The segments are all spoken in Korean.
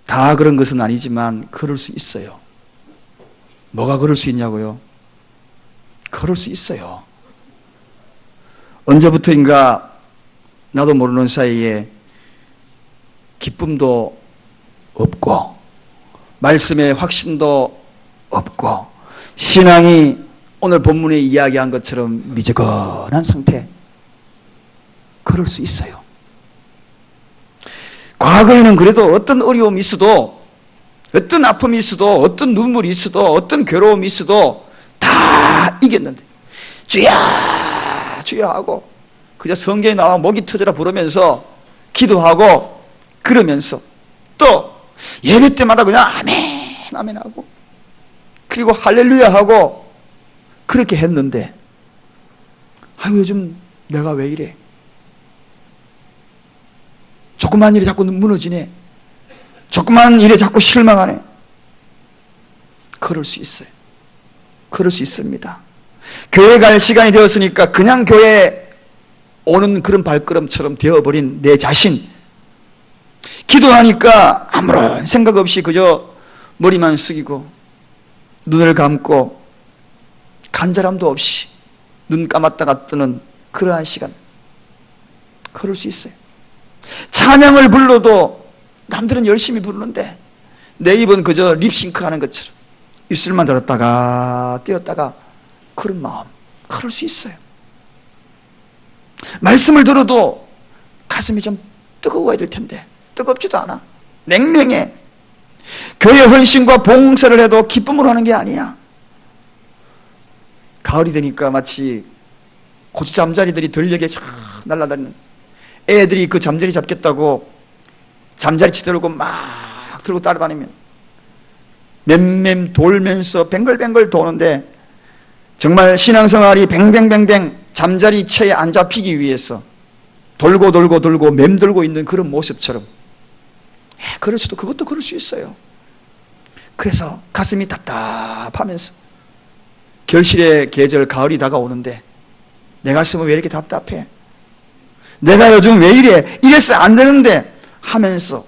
다 그런 것은 아니지만 그럴 수 있어요. 뭐가 그럴 수 있냐고요? 그럴 수 있어요. 언제부터인가 나도 모르는 사이에 기쁨도 없고 말씀의 확신도 없고 신앙이 오늘 본문에 이야기한 것처럼 미지근한 상태. 그럴 수 있어요. 과거에는 그래도 어떤 어려움이 있어도, 어떤 아픔이 있어도, 어떤 눈물이 있어도, 어떤 괴로움이 있어도 다 이겼는데 주야 주야 하고 그저 성경에 나와 목이 터져라 부르면서 기도하고 그러면서 또 예배 때마다 그냥 아멘 아멘 하고 그리고 할렐루야 하고 그렇게 했는데 요즘 내가 왜 이래? 조그만 일에 자꾸 무너지네. 조그만 일에 자꾸 실망하네. 그럴 수 있어요. 그럴 수 있습니다. 교회 갈 시간이 되었으니까 그냥 교회 오는 그런 발걸음처럼 되어버린 내 자신, 기도하니까 아무런 생각 없이 그저 머리만 숙이고 눈을 감고 간절함도 없이 눈 감았다가 뜨는 그러한 시간, 그럴 수 있어요. 찬양을 불러도 남들은 열심히 부르는데 내 입은 그저 립싱크 하는 것처럼 입술만 들었다가 띄었다가 그런 마음, 그럴 수 있어요. 말씀을 들어도 가슴이 좀 뜨거워야 될 텐데 뜨겁지도 않아. 냉랭해. 교회 헌신과 봉사를 해도 기쁨으로 하는 게 아니야. 가을이 되니까 마치 고추 잠자리들이 들녘에 날아다니는, 애들이 그 잠자리 잡겠다고 잠자리치 들고 막 들고 따라다니면 맴맴 돌면서 뱅글뱅글 도는데 정말 신앙생활이 뱅뱅뱅뱅 잠자리채에 안 잡히기 위해서 돌고 돌고 돌고 맴돌고 있는 그런 모습처럼, 그럴 수도, 그것도 그럴 수 있어요. 그래서 가슴이 답답하면서 결실의 계절 가을이 다가오는데 내 가슴은 왜 이렇게 답답해? 내가 요즘 왜 이래? 이래서 안 되는데 하면서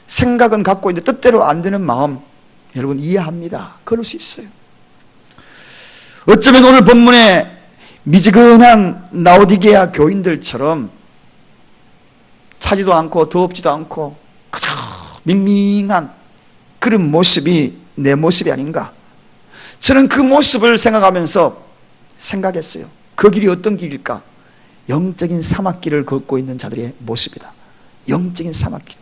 생각은 갖고 있는데 뜻대로 안 되는 마음, 여러분 이해합니다. 그럴 수 있어요. 어쩌면 오늘 본문에 미지근한 라오디게아 교인들처럼 차지도 않고 더웁지도 않고 그저 밍밍한 그런 모습이 내 모습이 아닌가. 저는 그 모습을 생각하면서 생각했어요. 그 길이 어떤 길일까? 영적인 사막길을 걷고 있는 자들의 모습이다. 영적인 사막길.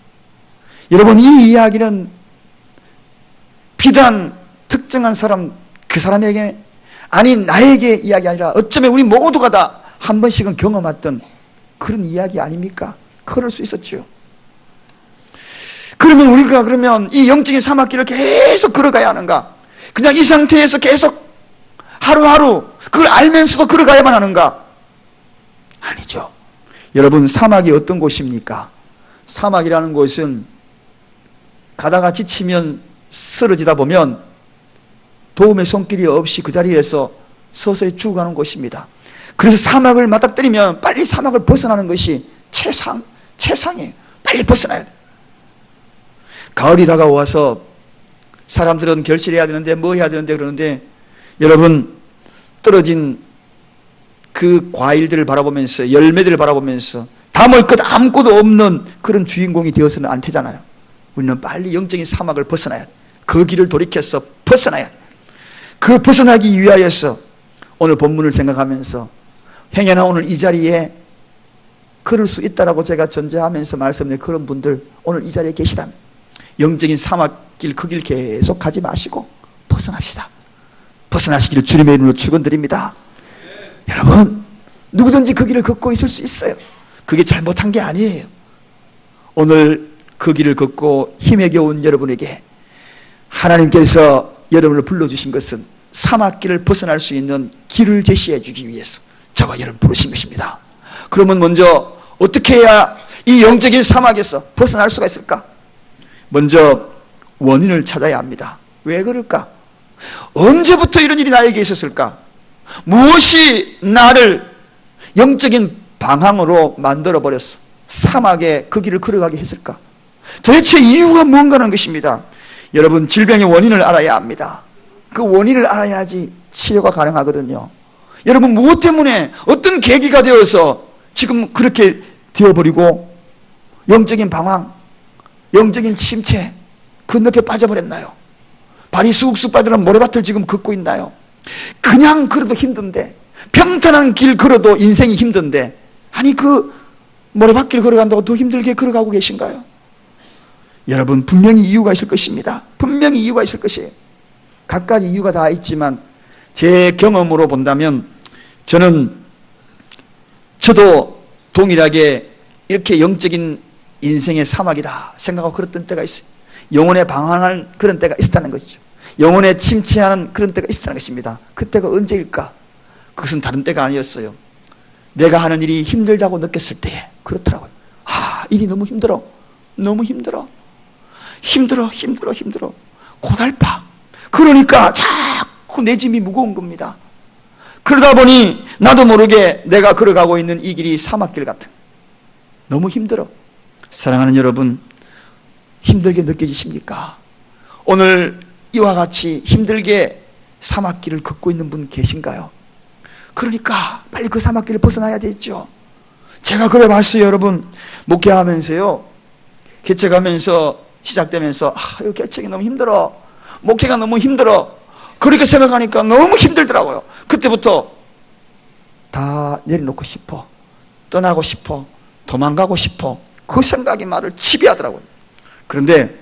여러분, 이 이야기는 비단 특정한 사람, 그 사람에게, 아니 나에게 이야기 아니라 어쩌면 우리 모두가 다 한 번씩은 경험했던 그런 이야기 아닙니까? 그럴 수 있었죠. 그러면 우리가 이 영적인 사막길을 계속 걸어가야 하는가? 그냥 이 상태에서 계속 하루하루 그걸 알면서도 걸어가야만 하는가? 아니죠. 여러분, 사막이 어떤 곳입니까? 사막이라는 곳은 가다가 지치면 쓰러지다 보면 도움의 손길이 없이 그 자리에서 서서히 죽어가는 곳입니다. 그래서 사막을 맞닥뜨리면 빨리 사막을 벗어나는 것이 최상이에요. 빨리 벗어나야 돼요. 가을이 다가와서 사람들은 결실해야 되는데 뭐 해야 되는데 그러는데, 여러분, 떨어진 그 과일들을 바라보면서, 열매들을 바라보면서 담을 것 아무것도 없는 그런 주인공이 되어서는 안 되잖아요. 우리는 빨리 영적인 사막을 벗어나야 돼. 그 길을 돌이켜서 벗어나야 돼. 그 벗어나기 위하여서 오늘 본문을 생각하면서 행여나 오늘 이 자리에 그럴 수 있다라고 제가 전제하면서 말씀드린 그런 분들, 오늘 이 자리에 계시다면 영적인 사막길 그 길 계속 가지 마시고 벗어납시다. 벗어나시기를 주님의 이름으로 축원드립니다. 여러분, 누구든지 그 길을 걷고 있을 수 있어요. 그게 잘못한 게 아니에요. 오늘 그 길을 걷고 힘에 겨운 여러분에게 하나님께서 여러분을 불러주신 것은 사막길을 벗어날 수 있는 길을 제시해 주기 위해서 저와 여러분 부르신 것입니다. 그러면 먼저 어떻게 해야 이 영적인 사막에서 벗어날 수가 있을까? 먼저 원인을 찾아야 합니다. 왜 그럴까? 언제부터 이런 일이 나에게 있었을까? 무엇이 나를 영적인 방황으로 만들어버렸어? 사막에 그 길을 걸어가게 했을까? 도대체 이유가 뭔가라는 것입니다. 여러분, 질병의 원인을 알아야 합니다. 그 원인을 알아야지 치료가 가능하거든요. 여러분, 무엇 때문에 어떤 계기가 되어서 지금 그렇게 되어버리고 영적인 방황, 영적인 침체 건너편 빠져버렸나요? 발이 쑥쑥 빠지는 모래밭을 지금 걷고 있나요? 그냥 걸어도 힘든데, 평탄한 길 걸어도 인생이 힘든데, 아니 그 모래밭길 걸어간다고 더 힘들게 걸어가고 계신가요? 여러분, 분명히 이유가 있을 것입니다. 분명히 이유가 있을 것이에요. 갖가지 이유가 다 있지만 제 경험으로 본다면 저도 동일하게 이렇게 영적인 인생의 사막이다 생각하고 그랬던 때가 있어요. 영혼에 방황하는 그런 때가 있었다는 것이죠. 영혼에 침체하는 그런 때가 있었다는 것입니다. 그때가 언제일까? 그것은 다른 때가 아니었어요. 내가 하는 일이 힘들다고 느꼈을 때에 그렇더라고요. 일이 너무 힘들어. 너무 힘들어. 힘들어. 고달파. 그러니까 자꾸 내 짐이 무거운 겁니다. 그러다 보니 나도 모르게 내가 걸어가고 있는 이 길이 사막길 같은, 너무 힘들어. 사랑하는 여러분, 힘들게 느껴지십니까? 오늘 이와 같이 힘들게 사막길을 걷고 있는 분 계신가요? 그러니까 빨리 그 사막길을 벗어나야 되죠. 제가 그래 봤어요. 여러분, 목회하면서요, 개척하면서 시작되면서 이 개척이 너무 힘들어, 목회가 너무 힘들어, 그렇게 생각하니까 너무 힘들더라고요. 그때부터 다 내려놓고 싶어, 떠나고 싶어, 도망가고 싶어, 그 생각이 나를 지배하더라고요. 그런데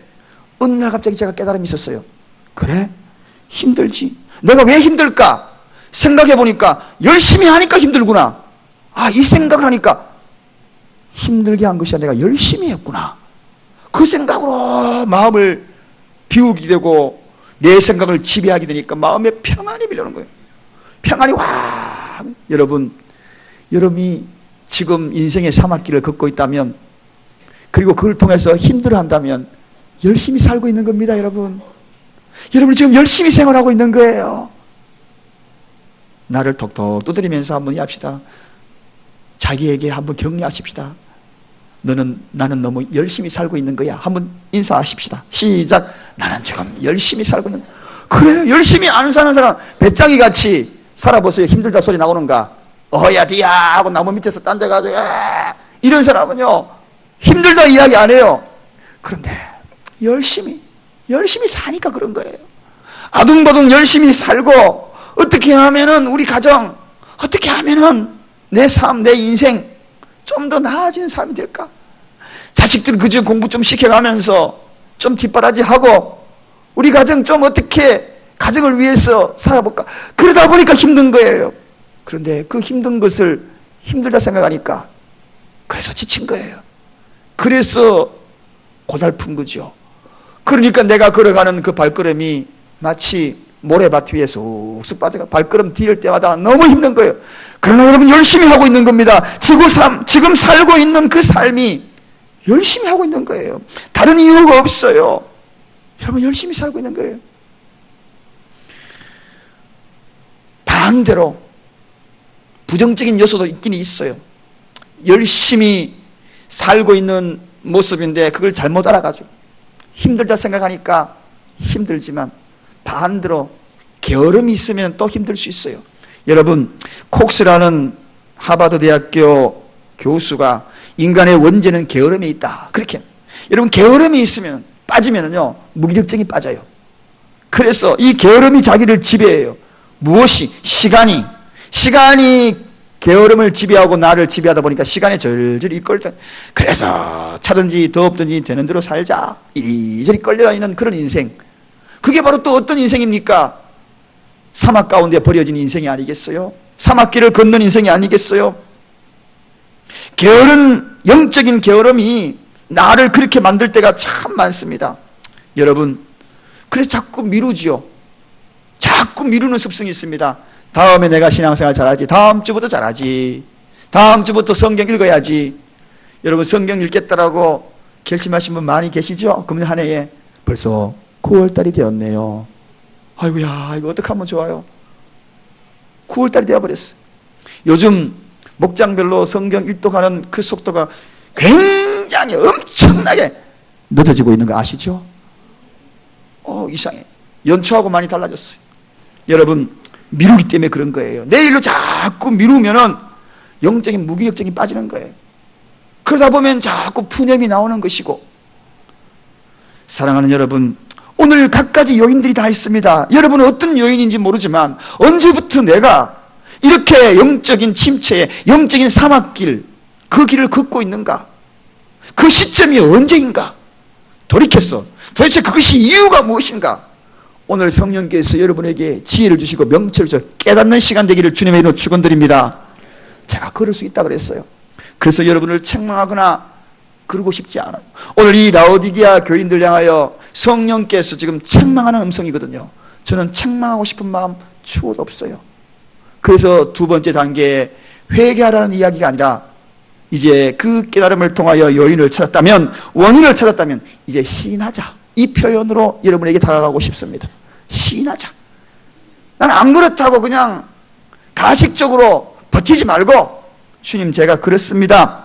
어느 날 갑자기 제가 깨달음이 있었어요. 그래? 힘들지. 내가 왜 힘들까? 생각해 보니까 열심히 하니까 힘들구나. 이 생각을 하니까 힘들게 한 것이 아니라 내가 열심히 했구나. 그 생각으로 마음을 비우게 되고 내 생각을 지배하게 되니까 마음에 평안이 밀려오는 거예요. 평안이 확. 여러분이 지금 인생의 사막길을 걷고 있다면, 그리고 그걸 통해서 힘들어한다면 열심히 살고 있는 겁니다. 여러분이 지금 열심히 생활하고 있는 거예요. 나를 톡톡 두드리면서 한번 합시다. 자기에게 한번 격려하십시다. 나는 너무 열심히 살고 있는 거야. 한번 인사하십시다. 시작. 나는 지금 열심히 살고 있는. 그래요. 열심히 안 사는 사람 배짱이 같이 살아보세요. 힘들다 소리 나오는가? 어야디야 하고 나무 밑에서 딴 데 가지고 이런 사람은요, 힘들다 이야기 안 해요. 그런데 열심히 사니까 그런 거예요. 아둥바둥 열심히 살고, 어떻게 하면은 우리 가정, 어떻게 하면은 내 삶, 내 인생 좀 더 나아진 삶이 될까? 자식들 그저 공부 좀 시켜가면서 좀 뒷바라지하고 우리 가정 좀 어떻게 가정을 위해서 살아볼까? 그러다 보니까 힘든 거예요. 그런데 그 힘든 것을 힘들다 생각하니까 그래서 지친 거예요. 그래서 고달픈 거죠. 그러니까 내가 걸어가는 그 발걸음이 마치 모래밭 위에 쑥쑥 빠져가 발걸음 디딜 때마다 너무 힘든 거예요. 그러나 여러분, 열심히 하고 있는 겁니다. 지금 살고 있는 그 삶이 열심히 하고 있는 거예요. 다른 이유가 없어요. 여러분, 열심히 살고 있는 거예요. 반대로 부정적인 요소도 있긴 있어요. 열심히 살고 있는 모습인데 그걸 잘못 알아가지고 힘들다 생각하니까 힘들지만, 반대로 게으름이 있으면 또 힘들 수 있어요. 여러분, 콕스라는 하버드 대학교 교수가 인간의 원죄는 게으름에 있다, 그렇게. 여러분, 게으름이 있으면, 빠지면은요, 무기력증이 빠져요. 그래서 이 게으름이 자기를 지배해요. 무엇이? 시간이 게으름을 지배하고 나를 지배하다 보니까 시간에 절절히 이끌려. 그래서 차든지 더없든지 되는 대로 살자, 이리저리 끌려다니는 그런 인생. 그게 바로 또 어떤 인생입니까? 사막 가운데 버려진 인생이 아니겠어요? 사막길을 걷는 인생이 아니겠어요? 영적인 게으름이 나를 그렇게 만들 때가 참 많습니다. 여러분, 그래서 자꾸 미루지요. 자꾸 미루는 습성이 있습니다. 다음에 내가 신앙생활 잘하지, 다음 주부터 잘하지, 다음 주부터 성경 읽어야지. 여러분, 성경 읽겠다라고 결심하신 분 많이 계시죠? 금년 한 해에 벌써 9월달이 되었네요. 아이고야, 이거 어떡하면 좋아요. 9월달이 되어버렸어요. 요즘 목장별로 성경 일독하는 그 속도가 굉장히 엄청나게 늦어지고 있는 거 아시죠? 이상해. 연초하고 많이 달라졌어요. 여러분, 미루기 때문에 그런 거예요. 내일로 자꾸 미루면은 영적인 무기력증이 빠지는 거예요. 그러다 보면 자꾸 푸념이 나오는 것이고. 사랑하는 여러분, 오늘 갖가지 요인들이 다 있습니다. 여러분은 어떤 요인인지 모르지만 언제부터 내가 이렇게 영적인 침체에, 영적인 사막길, 그 길을 걷고 있는가? 그 시점이 언제인가? 돌이켰어. 도대체 그것이 이유가 무엇인가? 오늘 성령께서 여러분에게 지혜를 주시고 명철을 주시고 깨닫는 시간 되기를 주님의 이름으로 축원드립니다. 제가 그럴 수 있다 그랬어요. 그래서 여러분을 책망하거나 그러고 싶지 않아요. 오늘 이 라오디게아 교인들 향하여 성령께서 지금 책망하는 음성이거든요. 저는 책망하고 싶은 마음 추호도 없어요. 그래서 두 번째 단계에 회개하라는 이야기가 아니라 이제 그 깨달음을 통하여 요인을 찾았다면, 원인을 찾았다면 이제 시인하자, 이 표현으로 여러분에게 다가가고 싶습니다. 시인하자. 나는 안 그렇다고 그냥 가식적으로 버티지 말고, 주님 제가 그렇습니다.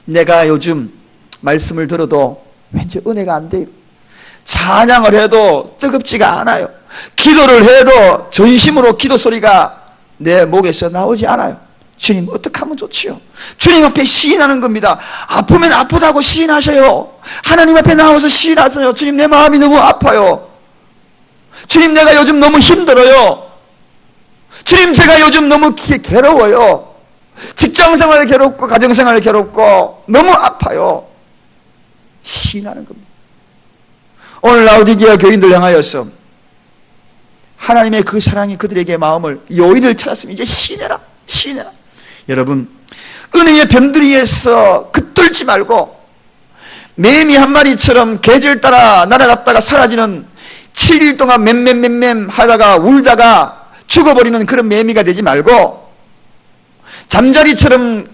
내가 요즘 말씀을 들어도 왠지 은혜가 안 돼요. 찬양을 해도 뜨겁지가 않아요. 기도를 해도 전심으로 기도 소리가 내 목에서 나오지 않아요. 주님 어떻게 하면 좋지요? 주님 앞에 시인하는 겁니다. 아프면 아프다고 시인하셔요. 하나님 앞에 나와서 시인하세요. 주님 내 마음이 너무 아파요. 주님 내가 요즘 너무 힘들어요. 주님 제가 요즘 너무 괴로워요. 직장생활 괴롭고 가정생활 괴롭고 너무 아파요. 시인하는 겁니다. 오늘 라오디게아 교인들 향하여서 하나님의 그 사랑이 그들에게 마음을, 요인을 찾았으면 이제 시인해라, 시인해라. 여러분, 은혜의 변두리에서 긋돌지 말고 매미 한 마리처럼 계절 따라 날아갔다가 사라지는 7일 동안 맴맴맴맴 하다가 울다가 죽어버리는 그런 매미가 되지 말고, 잠자리처럼,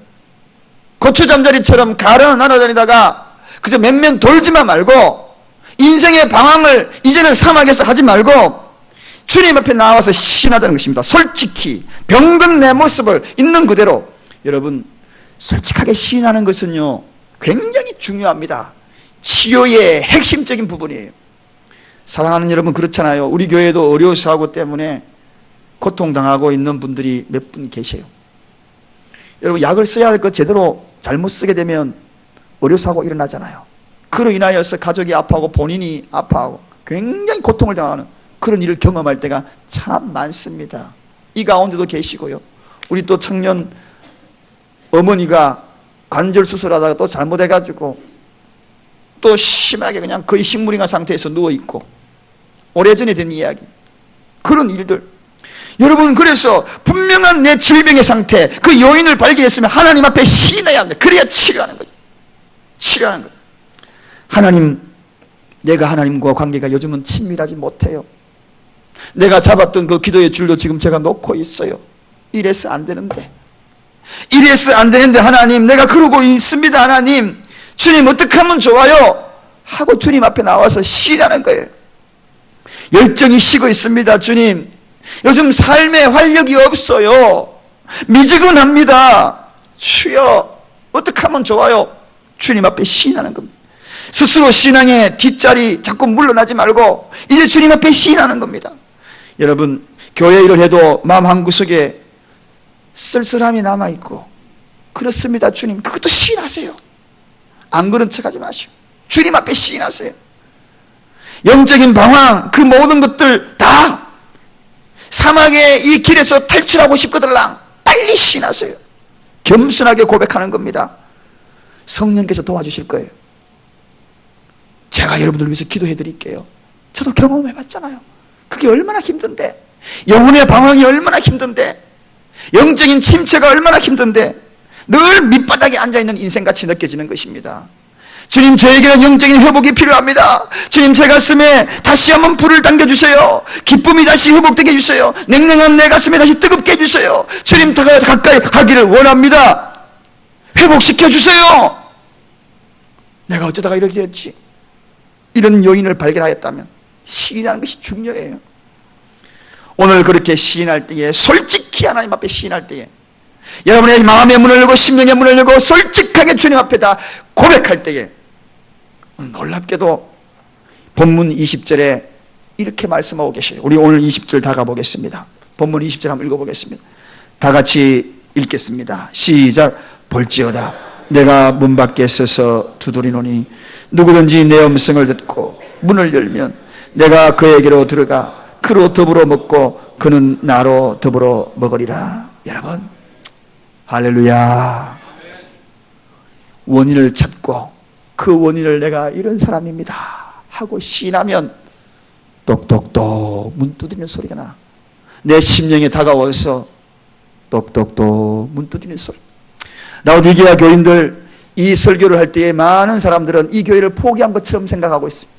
고추 잠자리처럼 가르어 날아다니다가 그저 맴맴 돌지만 말고, 인생의 방황을 이제는 사막에서 하지 말고 주님 앞에 나와서 시인하다는 것입니다. 솔직히 병든 내 모습을 있는 그대로. 여러분, 솔직하게 시인하는 것은요 굉장히 중요합니다. 치료의 핵심적인 부분이에요. 사랑하는 여러분, 그렇잖아요. 우리 교회도 의료사고 때문에 고통당하고 있는 분들이 몇 분 계세요. 여러분, 약을 써야 할 것 제대로 잘못 쓰게 되면 의료사고 일어나잖아요. 그로 인하여서 가족이 아파하고 본인이 아파하고 굉장히 고통을 당하는 그런 일을 경험할 때가 참 많습니다. 이 가운데도 계시고요. 우리 또 청년 어머니가 관절 수술하다가 또 잘못해가지고 또 심하게 그냥 거의 식물인간 상태에서 누워있고, 오래전에 된 이야기, 그런 일들. 여러분, 그래서 분명한 내 질병의 상태, 그 요인을 발견했으면 하나님 앞에 시인해야 합니다. 그래야 치료하는 거죠. 치료하는 거죠. 하나님, 내가 하나님과 관계가 요즘은 친밀하지 못해요. 내가 잡았던 그 기도의 줄도 지금 제가 놓고 있어요. 이래서 안 되는데, 이래서 안 되는데 하나님, 내가 그러고 있습니다. 하나님, 주님 어떻게 하면 좋아요? 하고 주님 앞에 나와서 시인하는 거예요. 열정이 식어 있습니다. 주님, 요즘 삶에 활력이 없어요. 미지근합니다. 주여 어떻게 하면 좋아요? 주님 앞에 시인하는 겁니다. 스스로 신앙의 뒷자리 자꾸 물러나지 말고 이제 주님 앞에 시인하는 겁니다. 여러분, 교회 일을 해도 마음 한구석에 쓸쓸함이 남아있고 그렇습니다. 주님, 그것도 시인하세요. 안 그런 척하지 마시고 주님 앞에 시인하세요. 영적인 방황, 그 모든 것들 다 사막의 이 길에서 탈출하고 싶거들랑 빨리 시인하세요. 겸손하게 고백하는 겁니다. 성령께서 도와주실 거예요. 제가 여러분들 위해서 기도해 드릴게요. 저도 경험해 봤잖아요. 그게 얼마나 힘든데, 영혼의 방황이 얼마나 힘든데, 영적인 침체가 얼마나 힘든데 늘 밑바닥에 앉아있는 인생같이 느껴지는 것입니다. 주님, 저에게는 영적인 회복이 필요합니다. 주님, 제 가슴에 다시 한번 불을 당겨주세요. 기쁨이 다시 회복되게 해주세요. 냉랭한 내 가슴에 다시 뜨겁게 해주세요. 주님, 더 가까이 가기를 원합니다. 회복시켜주세요. 내가 어쩌다가 이렇게 됐지? 이런 요인을 발견하였다면 시인하는 것이 중요해요. 오늘 그렇게 시인할 때에, 솔직히 하나님 앞에 시인할 때에, 여러분의 마음의 문을 열고 심령의 문을 열고 솔직하게 주님 앞에 다 고백할 때에 놀랍게도 본문 20절에 이렇게 말씀하고 계셔요. 우리 오늘 20절 다 가보겠습니다. 본문 20절 한번 읽어보겠습니다. 다 같이 읽겠습니다. 시작. 볼지어다 내가 문 밖에 서서 두드리노니 누구든지 내 음성을 듣고 문을 열면 내가 그에게로 들어가 그로 더불어 먹고 그는 나로 더불어 먹으리라. 여러분, 할렐루야. 원인을 찾고 그 원인을 내가 이런 사람입니다 하고 시인하면 똑똑똑 문 두드리는 소리가 나. 내 심령에 다가와서 똑똑똑 문 두드리는 소리. 라오디게아 교인들 이 설교를 할 때에 많은 사람들은 이 교회를 포기한 것처럼 생각하고 있어요.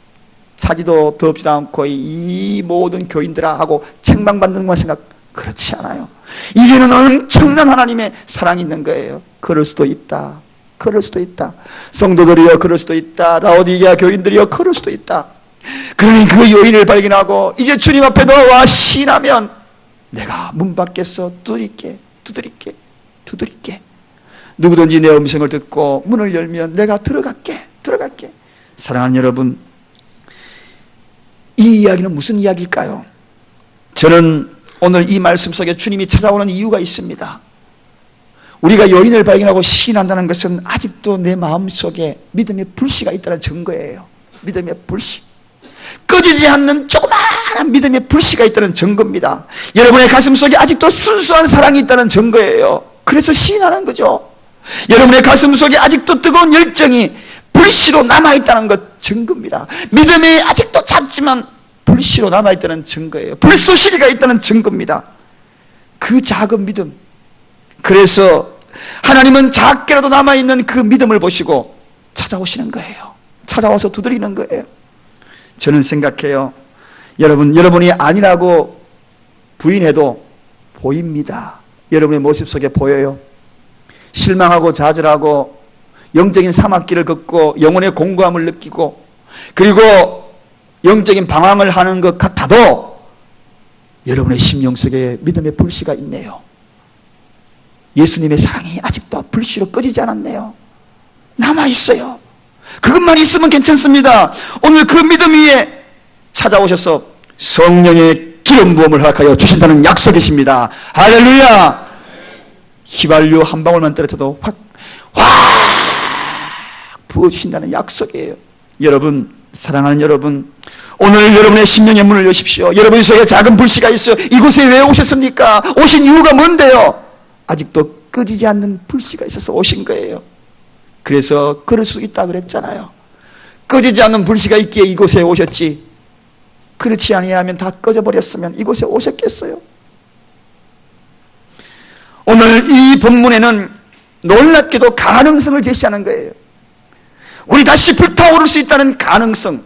사지도 덥지도 않고 이 모든 교인들아 하고 책망받는 것만 생각. 그렇지 않아요. 이게는 엄청난 하나님의 사랑이 있는 거예요. 그럴 수도 있다. 그럴 수도 있다. 성도들이여 그럴 수도 있다. 라오디게아 교인들이여 그럴 수도 있다. 그러니 그 요인을 발견하고 이제 주님 앞에 나와 시인하면 내가 문 밖에서 두드릴게. 누구든지 내 음성을 듣고 문을 열면 내가 들어갈게. 사랑하는 여러분, 이 이야기는 무슨 이야기일까요? 저는 오늘 이 말씀 속에 주님이 찾아오는 이유가 있습니다. 우리가 요인을 발견하고 시인한다는 것은 아직도 내 마음속에 믿음의 불씨가 있다는 증거예요. 믿음의 불씨. 꺼지지 않는 조그마한 믿음의 불씨가 있다는 증거입니다. 여러분의 가슴 속에 아직도 순수한 사랑이 있다는 증거예요. 그래서 시인하는 거죠. 여러분의 가슴 속에 아직도 뜨거운 열정이 불씨로 남아있다는 것 증거입니다. 믿음이 아직도 작지만 불씨로 남아있다는 증거예요. 불쏘시개가 있다는 증거입니다. 그 작은 믿음. 그래서 하나님은 작게라도 남아있는 그 믿음을 보시고 찾아오시는 거예요. 찾아와서 두드리는 거예요. 저는 생각해요. 여러분이 아니라고 부인해도 보입니다. 여러분의 모습 속에 보여요. 실망하고 좌절하고 영적인 사막길을 걷고 영혼의 공고함을 느끼고 그리고 영적인 방황을 하는 것 같아도 여러분의 심령 속에 믿음의 불씨가 있네요. 예수님의 사랑이 아직도 불씨로 꺼지지 않았네요. 남아있어요. 그것만 있으면 괜찮습니다. 오늘 그 믿음 위에 찾아오셔서 성령의 기름 부음을 허락하여 주신다는 약속이십니다. 할렐루야. 휘발유 한 방울만 떨어져도 확 부어주신다는 약속이에요. 여러분, 사랑하는 여러분, 오늘 여러분의 심령의 문을 여십시오. 여러분 속에 작은 불씨가 있어요. 이곳에 왜 오셨습니까? 오신 이유가 뭔데요? 아직도 꺼지지 않는 불씨가 있어서 오신 거예요. 그래서 그럴 수 있다 그랬잖아요. 꺼지지 않는 불씨가 있기에 이곳에 오셨지, 그렇지 아니하면 다 꺼져버렸으면 이곳에 오셨겠어요? 오늘 이 본문에는 놀랍게도 가능성을 제시하는 거예요. 우리 다시 불타오를 수 있다는 가능성.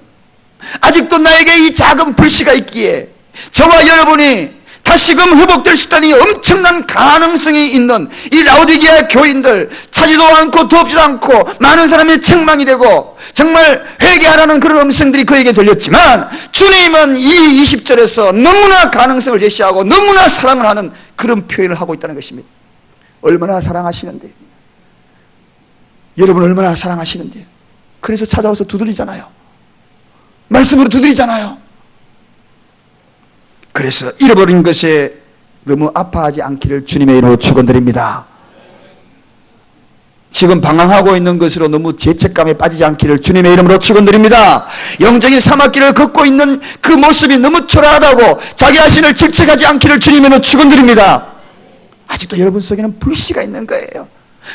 아직도 나에게 이 작은 불씨가 있기에 저와 여러분이 다시금 회복될 수 있다는 이 엄청난 가능성이 있는 이 라오디게아 교인들, 차지도 않고 덥지도 않고 많은 사람의 책망이 되고 정말 회개하라는 그런 음성들이 그에게 들렸지만 주님은 이 20절에서 너무나 가능성을 제시하고 너무나 사랑을 하는 그런 표현을 하고 있다는 것입니다. 얼마나 사랑하시는데, 여러분 얼마나 사랑하시는데, 그래서 찾아와서 두드리잖아요. 말씀으로 두드리잖아요. 그래서 잃어버린 것에 너무 아파하지 않기를 주님의 이름으로 축원드립니다. 지금 방황하고 있는 것으로 너무 죄책감에 빠지지 않기를 주님의 이름으로 축원드립니다. 영적인 사막길을 걷고 있는 그 모습이 너무 초라하다고 자기 자신을 질책하지 않기를 주님의 이름으로 축원드립니다. 아직도 여러분 속에는 불씨가 있는 거예요.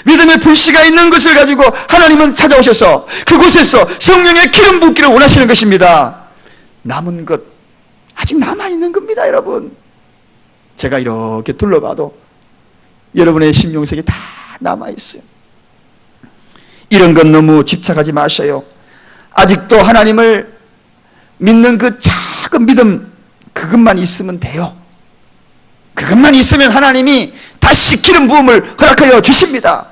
믿음의 불씨가 있는 것을 가지고 하나님은 찾아오셔서 그곳에서 성령의 기름 붓기를 원하시는 것입니다. 남은 것 아직 남아있는 겁니다. 여러분, 제가 이렇게 둘러봐도 여러분의 심령 속에 다 남아있어요. 이런 건 너무 집착하지 마셔요. 아직도 하나님을 믿는 그 작은 믿음, 그것만 있으면 돼요. 그것만 있으면 하나님이 다시 기름 부음을 허락하여 주십니다.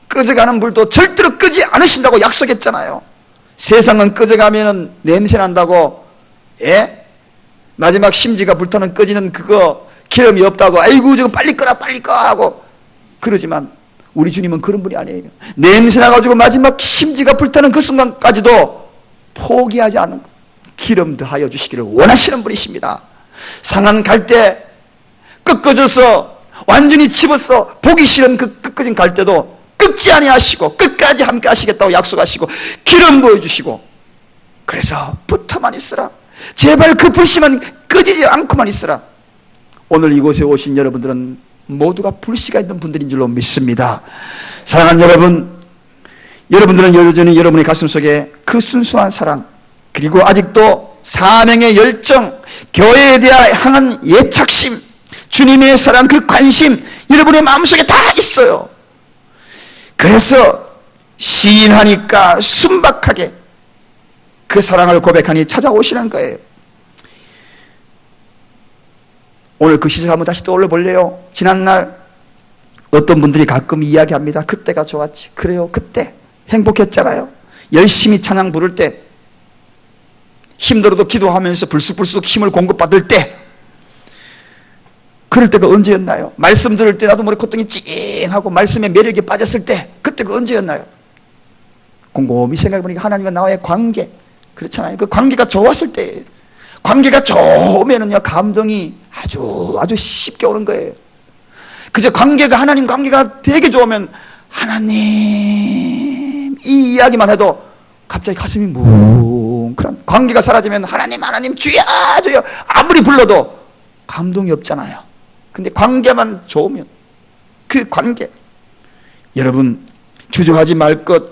꺼져가는 불도 절대로 끄지 않으신다고 약속했잖아요. 세상은 꺼져가면 냄새 난다고, 예? 마지막 심지가 불타는 꺼지는 그거 기름이 없다고, 아이고 저거 빨리 꺼라 빨리 꺼 하고 그러지만 우리 주님은 그런 분이 아니에요. 냄새 나가지고 마지막 심지가 불타는 그 순간까지도 포기하지 않는 기름 더하여 주시기를 원하시는 분이십니다. 상한 갈대 꺾어져서 완전히 집어서 보기 싫은 그 꺾어진 갈대도 꺾지 아니하시고 끝까지 함께 하시겠다고 약속하시고 기름 부어주시고, 그래서 붙어만 있으라. 제발 그 불씨만 꺼지지 않고만 있으라. 오늘 이곳에 오신 여러분들은 모두가 불씨가 있는 분들인 줄로 믿습니다. 사랑하는 여러분, 여러분들은 여전히 여러분의 가슴 속에 그 순수한 사랑, 그리고 아직도 사명의 열정, 교회에 대한 향한 예착심, 주님의 사랑, 그 관심 여러분의 마음속에 다 있어요. 그래서 시인하니까 순박하게 그 사랑을 고백하니 찾아오시는 거예요. 오늘 그 시절 한번 다시 떠올려 볼래요? 지난날 어떤 분들이 가끔 이야기합니다. 그때가 좋았지. 그래요, 그때 행복했잖아요. 열심히 찬양 부를 때, 힘들어도 기도하면서 불쑥불쑥 힘을 공급받을 때, 그럴 때가 언제였나요? 말씀 들을 때 나도 모르게 콧등이 찡하고 말씀의 매력에 빠졌을 때, 그때가 언제였나요? 곰곰이 생각해보니까 하나님과 나와의 관계, 그렇잖아요. 그 관계가 좋았을 때, 관계가 좋으면은요, 감동이 아주 쉽게 오는 거예요. 그저 관계가, 하나님 관계가 되게 좋으면, 하나님 이 이야기만 해도 갑자기 가슴이 뭉클한, 관계가 사라지면 하나님 주여 주여 아무리 불러도 감동이 없잖아요. 근데 관계만 좋으면, 그 관계, 여러분 주저하지 말 것,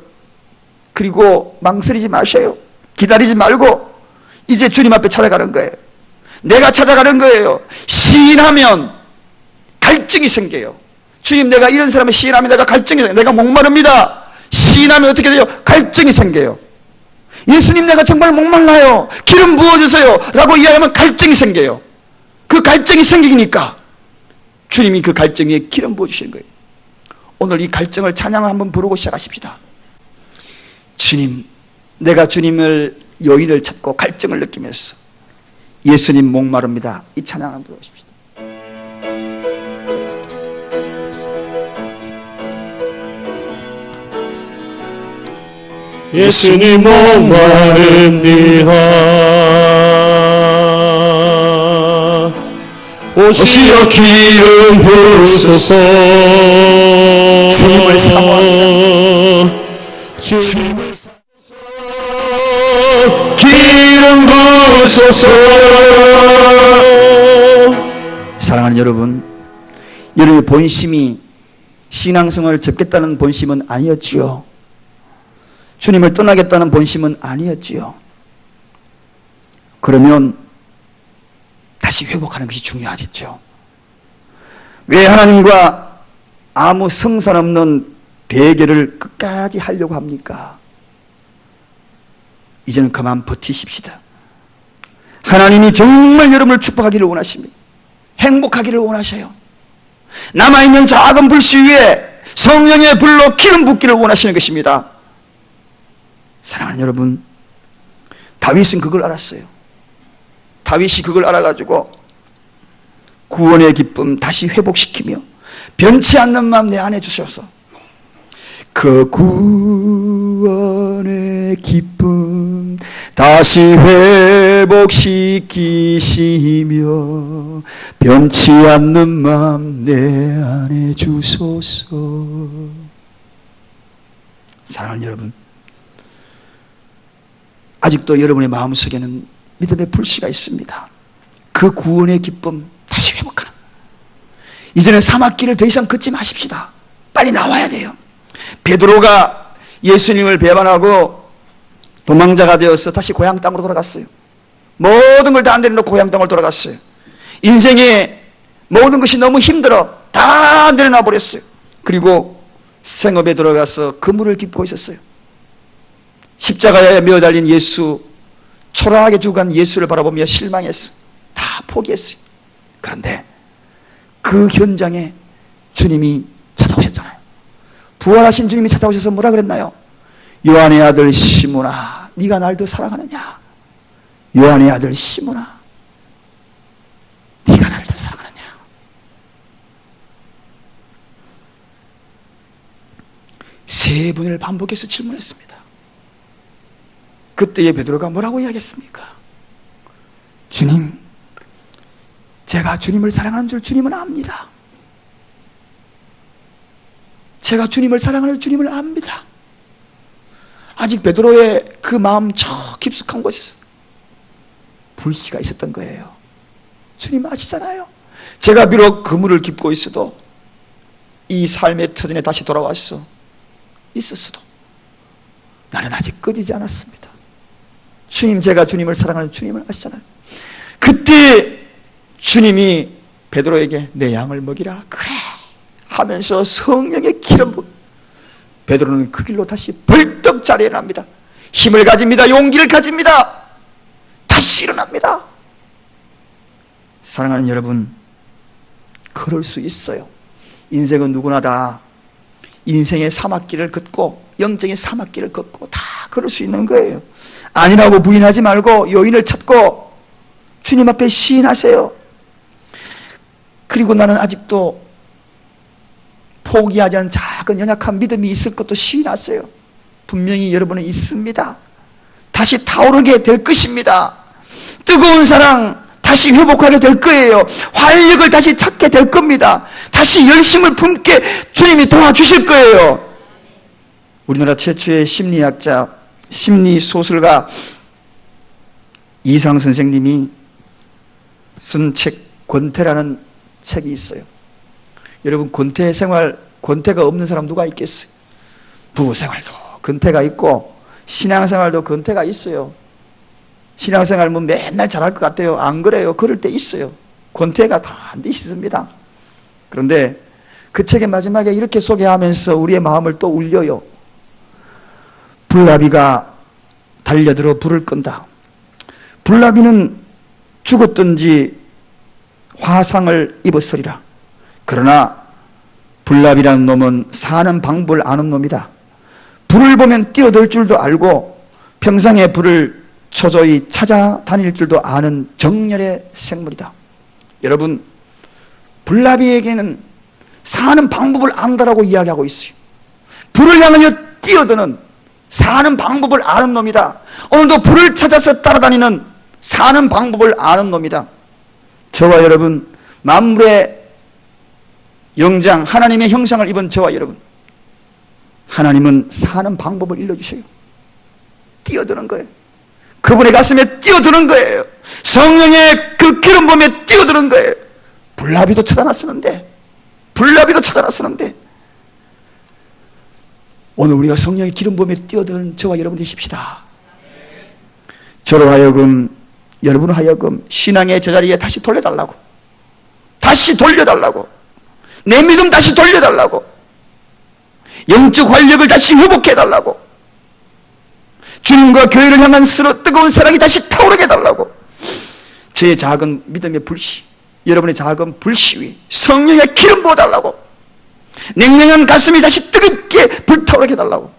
그리고 망설이지 마셔요. 기다리지 말고 이제 주님 앞에 찾아가는 거예요. 내가 찾아가는 거예요. 시인하면 갈증이 생겨요. 주님, 내가 이런 사람을 시인하면 내가 갈증이 생겨요. 내가 목마릅니다. 시인하면 어떻게 돼요? 갈증이 생겨요. 예수님, 내가 정말 목말라요. 기름 부어주세요 라고 이야기하면 갈증이 생겨요. 그 갈증이 생기니까 주님이 그 갈증 위에 기름 부어주시는 거예요. 오늘 이 갈증을 찬양을 한번 부르고 시작하십시다. 주님, 내가 주님을 요인을 찾고 갈증을 느끼면서 예수님 목마릅니다. 이 찬양 한번 부르십시다. 예수님 목마릅니다. 오시어 기름 부으소서. 주님을 사모합니다. 주님을 기름 부으소서. 사랑하는 여러분, 여러분의 본심이 신앙생활을 접겠다는 본심은 아니었지요. 주님을 떠나겠다는 본심은 아니었지요. 그러면 다시 회복하는 것이 중요하겠죠. 왜 하나님과 아무 성산 없는 대결을 끝까지 하려고 합니까? 이제는 그만 버티십시다. 하나님이 정말 여러분을 축복하기를 원하십니다. 행복하기를 원하셔요. 남아있는 작은 불씨 위에 성령의 불로 기름 붓기를 원하시는 것입니다. 사랑하는 여러분, 다윗은 그걸 알았어요. 다윗이 그걸 알아가지고 구원의 기쁨 다시 회복시키며 변치 않는 마음 내 안에 주셔서 그 구원의 기쁨 다시 회복시키시며 변치 않는 마음 내 안에 주소서. 사랑하는 여러분, 아직도 여러분의 마음속에는 믿음의 불씨가 있습니다. 그 구원의 기쁨 다시 회복하는, 이제는 사막길을 더 이상 걷지 마십시다. 빨리 나와야 돼요. 베드로가 예수님을 배반하고 도망자가 되어서 다시 고향 땅으로 돌아갔어요. 모든 걸 다 안 내려놓고 고향 땅으로 돌아갔어요. 인생의 모든 것이 너무 힘들어 다 내려놔 버렸어요. 그리고 생업에 들어가서 그물을 깁고 있었어요. 십자가에 매어달린 예수, 초라하게 죽어간 예수를 바라보며 실망했어. 다 포기했어요. 그런데 그 현장에 주님이 찾아오셨잖아요. 부활하신 주님이 찾아오셔서 뭐라 그랬나요? 요한의 아들 시몬아, 네가 날 더 사랑하느냐? 요한의 아들 시몬아, 네가 날 더 사랑하느냐? 세 번을 반복해서 질문했습니다. 그때에 베드로가 뭐라고 이야기했습니까? 주님, 제가 주님을 사랑하는 줄 주님은 압니다. 제가 주님을 사랑하는 줄 주님을 압니다. 아직 베드로의 그 마음 저 깊숙한 곳에 불씨가 있었던 거예요. 주님 아시잖아요. 제가 비록 그물을 깁고 있어도 이 삶의 터전에 다시 돌아왔어 있었어도 나는 아직 꺼지지 않았습니다. 주님, 제가 주님을 사랑하는 주님을 아시잖아요. 그때 주님이 베드로에게 내 양을 먹이라 그래 하면서 성령의 기름 부어 베드로는 그 길로 다시 벌떡 자리에 일어납니다. 힘을 가집니다. 용기를 가집니다. 다시 일어납니다. 사랑하는 여러분, 그럴 수 있어요. 인생은 누구나 다 인생의 사막길을 걷고 영적인 사막길을 걷고 다 그럴 수 있는 거예요. 아니라고 부인하지 말고 요인을 찾고 주님 앞에 시인하세요. 그리고 나는 아직도 포기하지 않은 작은 연약한 믿음이 있을 것도 시인하세요. 분명히 여러분은 있습니다. 다시 타오르게 될 것입니다. 뜨거운 사랑 다시 회복하게 될 거예요. 활력을 다시 찾게 될 겁니다. 다시 열심을 품게 주님이 도와주실 거예요. 우리나라 최초의 심리학자, 심리소설가 이상 선생님이 쓴 책 권태라는 책이 있어요. 여러분, 권태 생활, 권태가 없는 사람 누가 있겠어요? 부부 생활도 권태가 있고 신앙생활도 권태가 있어요. 신앙생활 뭐 맨날 잘할 것 같아요. 안 그래요. 그럴 때 있어요. 권태가 반드시 있습니다. 그런데 그 책의 마지막에 이렇게 소개하면서 우리의 마음을 또 울려요. 불나비가 달려들어 불을 끈다. 불나비는 죽었든지 화상을 입었으리라. 그러나 불나비라는 놈은 사는 방법을 아는 놈이다. 불을 보면 뛰어들 줄도 알고 평상에 불을 초조히 찾아다닐 줄도 아는 정열의 생물이다. 여러분, 불나비에게는 사는 방법을 안다라고 이야기하고 있어요. 불을 향하여 뛰어드는 사는 방법을 아는 놈이다. 오늘도 불을 찾아서 따라다니는 사는 방법을 아는 놈이다. 저와 여러분, 만물의 영장, 하나님의 형상을 입은 저와 여러분, 하나님은 사는 방법을 일러주셔요. 뛰어드는 거예요. 그분의 가슴에 뛰어드는 거예요. 성령의 그 기름 부음에 뛰어드는 거예요. 불나비도 찾아놨었는데 오늘 우리가 성령의 기름 부음에 뛰어드는 저와 여러분 되십시다. 저로 하여금, 여러분 하여금 신앙의 제자리에 다시 돌려달라고, 내 믿음 다시 돌려달라고, 영적 활력을 다시 회복해달라고, 주님과 교회를 향한 뜨거운 사랑이 다시 타오르게 해달라고, 저의 작은 믿음의 불씨, 여러분의 작은 불씨위 성령의 기름 부어달라고, 냉랭한 가슴이 다시 뜨겁게 불타오르게 해달라고.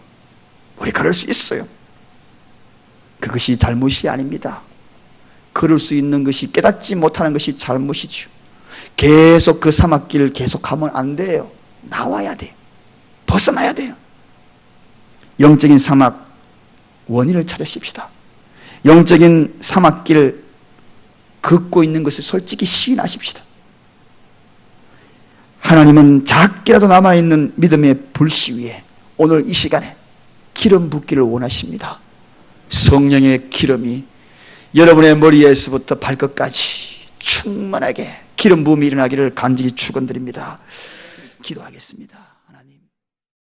우리 그럴 수 있어요. 그것이 잘못이 아닙니다. 그럴 수 있는 것이, 깨닫지 못하는 것이 잘못이죠. 계속 그 사막길을 계속하면 안 돼요. 나와야 돼요. 벗어나야 돼요. 영적인 사막 원인을 찾으십시다. 영적인 사막길을 걷고 있는 것을 솔직히 시인하십시다. 하나님은 작게라도 남아있는 믿음의 불씨 위에 오늘 이 시간에 기름 붓기를 원하십니다. 성령의 기름이 여러분의 머리에서부터 발끝까지 충만하게 기름 부음이 일어나기를 간절히 축원드립니다. 기도하겠습니다. 하나님.